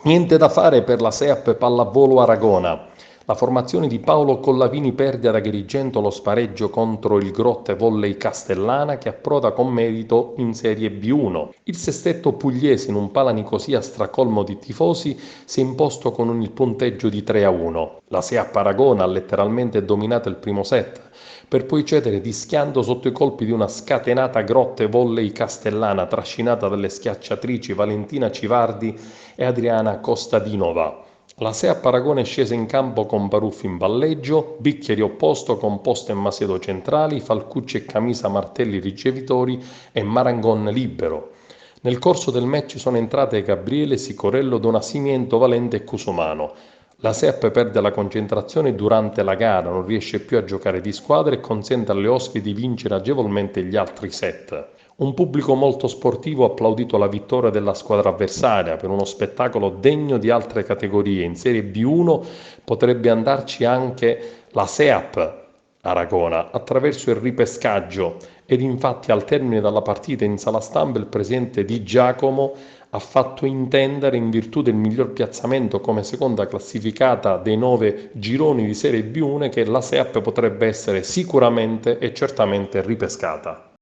Niente da fare per la SEAP Pallavolo Aragona. La formazione di Paolo Collavini perde ad Agrigento lo spareggio contro il Grotte Volley Castellana che approda con merito in Serie B1. Il sestetto pugliese in un Pala Nicosia stracolmo di tifosi si è imposto con il punteggio di 3-1. La SEAP Aragona ha letteralmente dominato il primo set per poi cedere di schianto sotto i colpi di una scatenata Grotte Volley Castellana trascinata dalle schiacciatrici Valentina Civardi e Adriana Kostadinova. La SEA Paragone è scesa in campo con Baruffi in palleggio, bicchieri opposto con Posto e Macedo centrali, Falcucci e Camisa Martelli ricevitori e Marangon libero. Nel corso del match sono entrate Gabriele, Sicorello, Donasimiento, Valente e Cusumano. La SEAP perde la concentrazione durante la gara, non riesce più a giocare di squadra e consente alle ospiti di vincere agevolmente gli altri set. Un pubblico molto sportivo ha applaudito la vittoria della squadra avversaria per uno spettacolo degno di altre categorie. In Serie B1 potrebbe andarci anche la SEAP Aragona attraverso il ripescaggio ed infatti al termine della partita in sala stampa il presidente Di Giacomo ha fatto intendere, in virtù del miglior piazzamento come seconda classificata dei 9 gironi di Serie B1, che la SEAP potrebbe essere sicuramente e certamente ripescata.